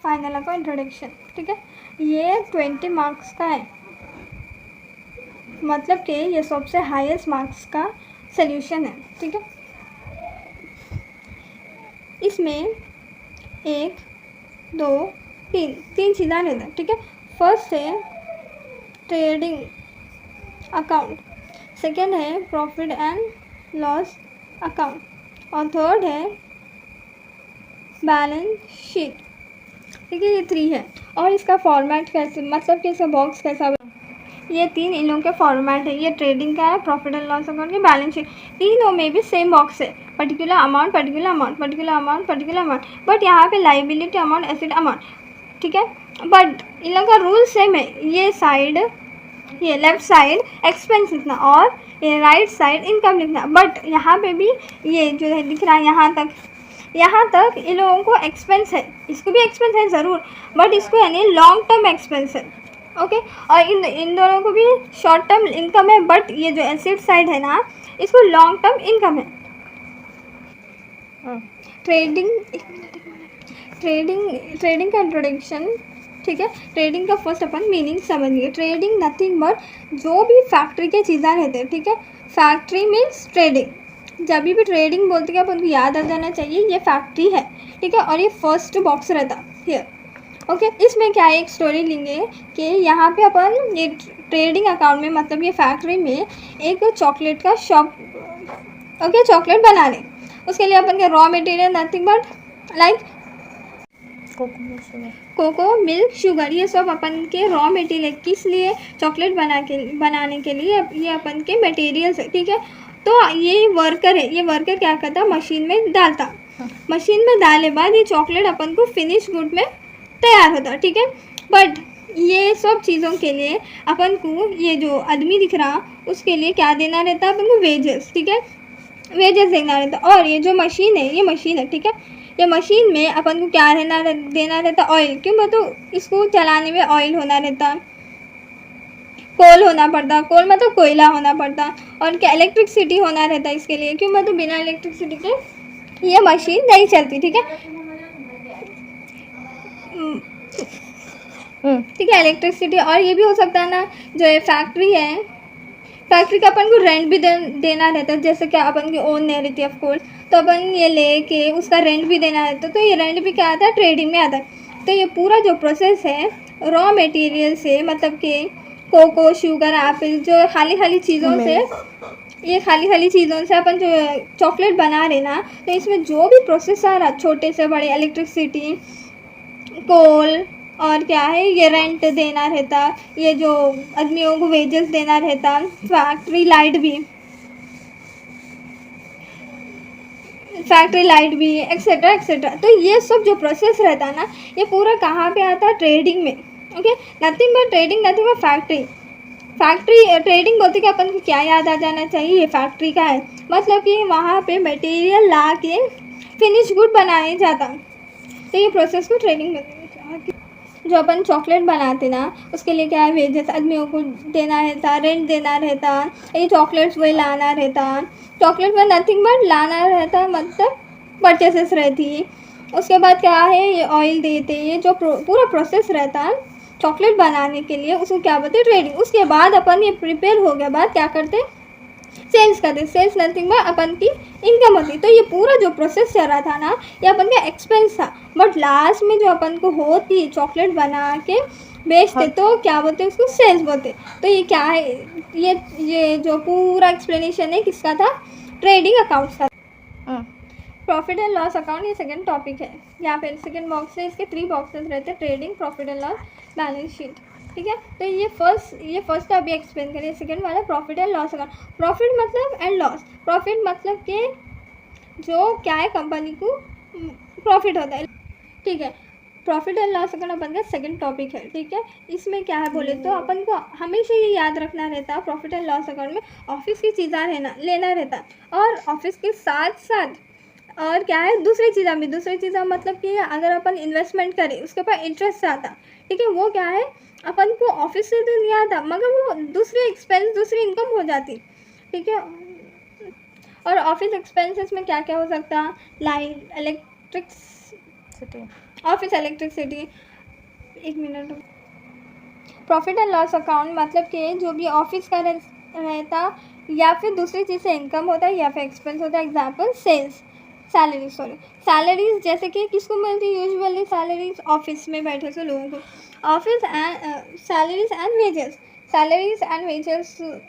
Final account introduction. ठीक है, ये 20 मार्क्स का है, मतलब कि ये सबसे हाईएस्ट मार्क्स का सॉल्यूशन है। ठीक है, इसमें 1 2 3 चीज़ें रहता है। ठीक है, फर्स्ट है ट्रेडिंग अकाउंट, सेकेंड है प्रॉफिट एंड लॉस अकाउंट, और थर्ड है बैलेंस शीट। ठीक है, ये 3 है। और इसका फॉर्मेट कैसे, मतलब कि इसका बॉक्स कैसा, ये 3 इन लोगों के फॉर्मेट है। ये ट्रेडिंग का है, प्रॉफिट एंड लॉस अकाउंट की, बैलेंस शीट, तीनों में भी सेम बॉक्स है, particular amount particular amount particular amount particular amount, but यहाँ पे लाइबिलिटी अमाउंट एसेट अमाउंट। ठीक है, बट इन लोगों का रूल सेम है। ये साइड, ये लेफ्ट साइड एक्सपेंस लिखना और ये राइट साइड इनकम लिखना, बट यहाँ पे भी ये जो है दिख रहा है यहाँ तक इन लोगों को एक्सपेंस है, इसको भी एक्सपेंस है ज़रूर, बट इसको यानी लॉन्ग टर्म एक्सपेंस है। ओके, और इन दोनों को भी शॉर्ट टर्म इनकम है, बट ये जो एसेट साइड है ना, इसको लॉन्ग टर्म इनकम है। ट्रेडिंग का इंट्रोडक्शन। ठीक है, ट्रेडिंग का फर्स्ट अपन मीनिंग समझिए। ट्रेडिंग नथिंग बट जो भी फैक्ट्री के चीज़ें रहते हैं। ठीक है, फैक्ट्री मीन्स ट्रेडिंग। जब भी ट्रेडिंग बोलते हैं अपन को याद आ जाना चाहिए ये फैक्ट्री है। ठीक है, और ये फर्स्ट बॉक्स रहता हियर। ओके, इसमें क्या है, एक स्टोरी लेंगे कि यहाँ पे अपन ये ट्रेडिंग अकाउंट में, मतलब ये फैक्ट्री में एक चॉकलेट का शॉप, ओके, चॉकलेट बना रहे। उसके लिए अपन के raw material nothing but like cocoa milk sugar, ये सब अपन के रॉ मटेरियल, किस लिए, चॉकलेट बनाने के लिए ये अपन के मटेरियल्स है। ठीक है, तो ये वर्कर है, ये वर्कर क्या करता, मशीन में डालता, मशीन में डालने बाद ये चॉकलेट अपन को फिनिश गुड में तैयार होता। ठीक है, बट ये सब चीज़ों के लिए अपन को, ये जो आदमी दिख रहा उसके लिए क्या देना रहता है अपन को, वेजेस। ठीक है, वेजेस देना रहता। और ये जो मशीन है, ये मशीन है। ठीक है, ये मशीन में अपन को क्या देना रहता, ऑयल। क्यों, मतलब इसको चलाने में ऑयल होना रहता, कोल होना पड़ता, कोल मतलब कोयला होना पड़ता, और क्या इलेक्ट्रिसिटी होना रहता इसके लिए। क्यों, मतलब बिना इलेक्ट्रिसिटी के ये मशीन नहीं चलती। ठीक है, ठीक है, इलेक्ट्रिसिटी। और ये भी हो सकता है ना, जो ये फैक्ट्री है, फैक्ट्री का अपन को रेंट भी देना रहता है, जैसे कि अपन की ओन नहीं रहती ऑफ कोर्स, तो अपन ये लेके उसका रेंट भी देना रहता है, तो ये रेंट भी क्या आता है, ट्रेडिंग में आता है। तो ये पूरा जो प्रोसेस है रॉ मटेरियल से, मतलब कि कोको शुगर एप्पल, जो खाली चीज़ों से, ये खाली चीज़ों से अपन जो चॉकलेट बना रहे ना, तो इसमें जो भी प्रोसेस आ रहा, छोटे से बड़े, इलेक्ट्रिसिटी, कोल, और क्या है, ये रेंट देना रहता, ये जो आदमियों को वेजेस देना रहता, फैक्ट्री लाइट भी एक्सेट्रा एक्सेट्रा। तो ये सब जो प्रोसेस रहता है ना, ये पूरा कहाँ पे आता है, ट्रेडिंग में। Okay, nothing but trading, nothing but factory trading बोलते कि अपन को क्या याद आ जाना चाहिए, ये फैक्ट्री का है, मतलब कि वहाँ पे मटेरियल ला के फिनिश गुड बनाया जाता, तो ये प्रोसेस को ट्रेडिंग बोलते हैं। जो अपन चॉकलेट बनाते ना, उसके लिए क्या है, वेजेस आदमियों को देना रहता, रेंट देना रहता, ये चॉकलेट्स वही लाना रहता, चॉकलेट में नथिंग बट लाना रहता, मतलब परचेसेस रहती। उसके बाद क्या है, ये ऑयल देते, ये जो पूरा प्रोसेस रहता चॉकलेट बनाने के लिए, उसको क्या बोलते, ट्रेडिंग। उसके बाद अपन ये प्रिपेयर हो गया बाद क्या करते, सेल्स करते। सेल्स नथिंग बट अपन की इनकम होती। तो ये पूरा जो प्रोसेस चल रहा था ना, ये अपन का एक्सपेंस था, बट लास्ट में जो अपन को होती चॉकलेट बना के बेचते, तो क्या बोलते, उसको सेल्स बोलते। तो ये क्या है, ये जो पूरा एक्सप्लेनेशन है किसका था, ट्रेडिंग अकाउंट्स का। प्रॉफिट एंड लॉस अकाउंट ये सेकंड टॉपिक है। यहाँ पे सेकंड बॉक्स है, इसके 3 बॉक्सेस रहते हैं, trading, profit and loss, balance sheet. ठीक है, तो ये फर्स्ट अभी एक्सप्लेन करें। सेकंड वाला profit and loss account. Profit मतलब एंड लॉस, प्रॉफिट मतलब कि जो क्या है, कंपनी को प्रॉफिट होता है। ठीक है, प्रॉफिट एंड लॉस अकाउंट अपन का सेकंड टॉपिक है। ठीक है, इसमें क्या है बोले तो अपन को हमेशा ये याद रखना रहता है, प्रॉफिट एंड लॉस अकाउंट में ऑफिस की चीज़ें लेना रहता, और ऑफिस के साथ साथ और क्या है, दूसरी चीज़ें मतलब कि अगर अपन इन्वेस्टमेंट करें उसके ऊपर इंटरेस्ट आता। ठीक है, वो क्या है, अपन को ऑफिस से तो नहीं आता, मगर वो दूसरी एक्सपेंस, दूसरी इनकम हो जाती। ठीक है, और ऑफिस एक्सपेंसेस में क्या क्या हो सकता, लाइट, इलेक्ट्रिसिटी, ऑफिस इलेक्ट्रिसिटी, एक minute. Profit and loss account मतलब कि जो भी ऑफिस का रहता या फिर दूसरी चीज़ से इनकम होता है या फिर एक्सपेंस होता है। एग्जाम्पल सेल्स, सैलरीज जैसे कि किसको मिलती है यूजुअली सैलरीज, ऑफिस में बैठे से लोगों को। Office and salaries and wages,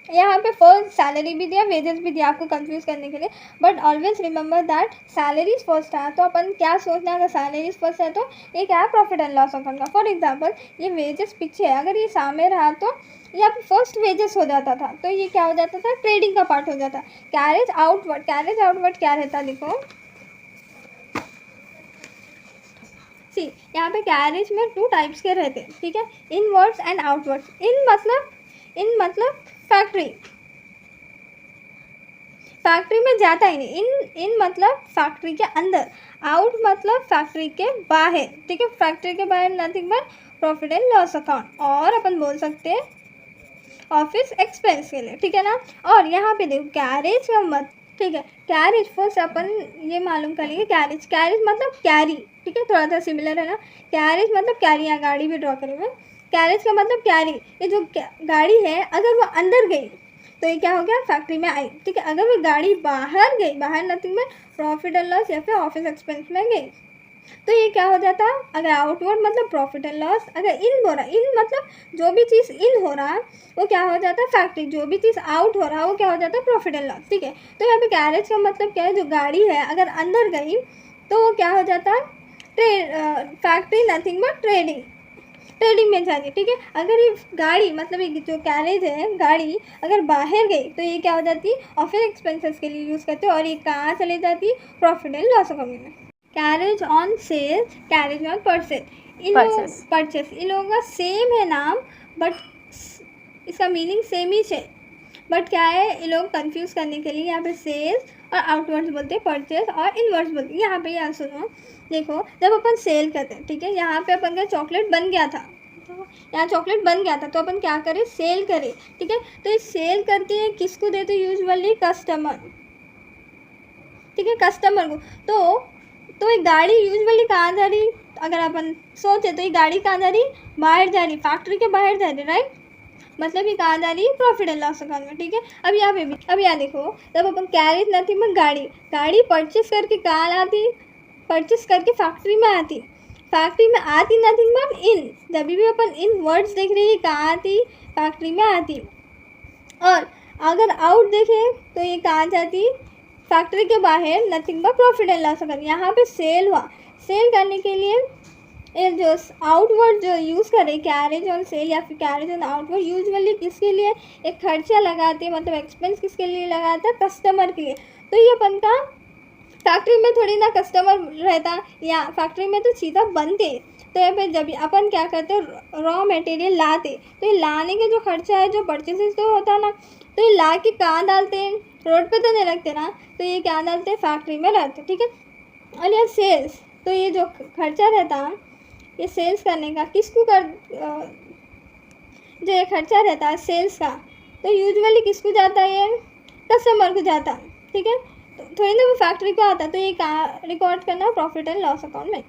यहाँ पे फर्स्ट सैलरी भी दिया वेजेस भी दिया आपको कंफ्यूज करने के लिए, but always remember that salaries first है। तो अपन क्या सोचना है, अगर सैलरीज फर्स्ट है तो ये क्या है, प्रॉफिट एंड लॉस अकाउंट का। फॉर एग्जांपल ये वेजेस पीछे है, अगर ये सामने रहा तो यहाँ पे फर्स्ट वेजेस हो जाता था, तो ये क्या हो जाता था, ट्रेडिंग का पार्ट हो जाता। कैरेज आउटवर्ड क्या रहता, देखो सी यहाँ पे कैरेज में 2 टाइप्स के रहते हैं, ठीक है, इनवर्ड्स एंड आउटवर्ड्स। इन मतलब फैक्ट्री में जाता ही नहीं, इन मतलब फैक्ट्री के अंदर, आउट मतलब फैक्ट्री के बाहर, ठीक है। फैक्ट्री के बाहर nothing but profit and loss account, और अपन बोल सकते हैं ऑफिस एक्सपेंस के लिए, ठीक है ना। और यहाँ पे देखो कैरेज का मत, ठीक है, कैरेज फर्स्ट अपन ये मालूम कर लेंगे, कैरेज मतलब कैरी, ठीक है, थोड़ा सा सिमिलर है ना। कैरेज मतलब कैरी, यहाँ गाड़ी भी ड्रॉ करेंगे। कैरेज का मतलब कैरी, ये जो गाड़ी है अगर वो अंदर गई तो ये क्या हो गया, फैक्ट्री में आई, ठीक है। अगर वो गाड़ी बाहर गई, बाहर नथिंग में प्रॉफिट एंड लॉस या फिर ऑफिस एक्सपेंस में गई, तो ये क्या हो जाता। अगर आउटवर्ड मतलब प्रॉफिट एंड लॉस, अगर इन हो रहा, इन मतलब जो भी चीज़ इन हो रहा है वो क्या हो जाता है फैक्ट्री, जो भी चीज़ आउट हो रहा है वो क्या हो जाता है प्रॉफिट एंड लॉस, ठीक है। तो यहाँ पे कैरेज का मतलब क्या है, जो गाड़ी है अगर अंदर गई तो वो क्या हो जाता है, फैक्ट्री नथिंग बट ट्रेडिंग में जाएगी, ठीक है। अगर ये गाड़ी मतलब ये जो कैरेज है गाड़ी अगर बाहर गई तो ये क्या हो जाती है, ऑफिस एक्सपेंसेस के लिए यूज़ करते हैं, और ये कहाँ चले जाती है, प्रॉफिट एंड लॉस अकाउंट में। Carriage on sale, carriage on purchase, इन लोगों का सेम है नाम, बट इसका मीनिंग सेम ही है, बट क्या है, ये लोग कंफ्यूज करने के लिए यहाँ पे सेल्स और आउटवर्ड्स बोलते हैं, परचेज और इनवर्ड्स बोलते हैं। यहाँ पे यार सुनो, देखो जब अपन सेल करते हैं, ठीक है, यहाँ पे अपन का चॉकलेट बन गया था, तो यहाँ चॉकलेट बन गया था तो अपन क्या करें, सेल करें, ठीक है। तो ये सेल करते हैं किसको देते हैं, यूजुअली कस्टमर, ठीक है, कस्टमर को। तो ये गाड़ी यूजुअली कहाँ जा रही, अगर अपन सोचे तो ये गाड़ी कहाँ जा रही, बाहर जा रही, फैक्ट्री के बाहर जा रही, राइट, मतलब ये कहाँ जा रही है, प्रॉफिट एंड लॉस अकाउंट में, ठीक है। अब यहाँ पे भी, अब यहाँ देखो, जब अपन कैरेज लाती मैं गाड़ी परचेस करके कहाँ लाती, परचेस करके फैक्ट्री में आती, नथिंग बट इन, जब भी अपन इन वर्ड्स देख रही है कहाँ आती, फैक्ट्री में आती। और अगर आउट देखें तो ये कहाँ जाती, फैक्ट्री के बाहर, nothing but profit and loss account. यहाँ पे सेल हुआ, सेल करने के लिए ये जो आउटवर्ड जो यूज़ करें, कैरेज ऑन सेल या फिर कैरेज ऑन आउटवर्ड, यूजुअली किसके लिए एक खर्चा लगाते हैं, मतलब एक्सपेंस किसके लिए लगाता है, कस्टमर के लिए। तो ये अपन का फैक्ट्री में थोड़ी ना कस्टमर रहता, या फैक्ट्री में तो सीधा बनते, तो यहाँ पे जब अपन क्या करते हैं, रॉ मटेरियल लाते, तो ये लाने के जो खर्चा है, जो परचेसेस तो होता है ना, तो ये ला के कहाँ डालते हैं, रोड पे तो नहीं रखते ना, तो ये क्या डालते हैं, फैक्ट्री में रहते, ठीक है। और यह सेल्स, तो ये जो खर्चा रहता, ये सेल्स करने का किसको जो ये खर्चा रहता है सेल्स का, तो यूजुअली किसको जाता है, ये कस्टमर को जाता है, ठीक है। तो थोड़ी ना वो फैक्ट्री को आता, तो ये कहाँ रिकॉर्ड करना, प्रॉफिट एंड लॉस अकाउंट में।